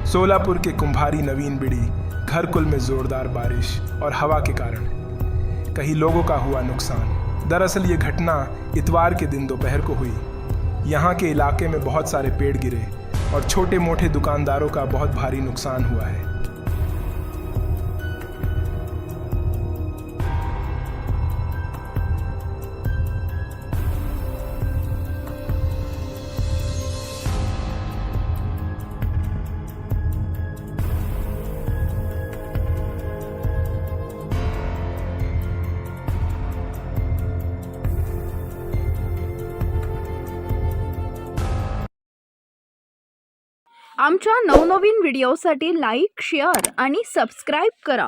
सोलापुर के कुंभारी नवीन बिड़ी घरकुल में जोरदार बारिश और हवा के कारण कई लोगों का हुआ नुकसान। दरअसल ये घटना इतवार के दिन दोपहर को हुई। यहाँ के इलाके में बहुत सारे पेड़ गिरे और छोटे मोटे दुकानदारों का बहुत भारी नुकसान हुआ है। आमच्या नवनवीन व्हिडिओसाठी लाईक, शेअर आणि सबस्क्राईब करा।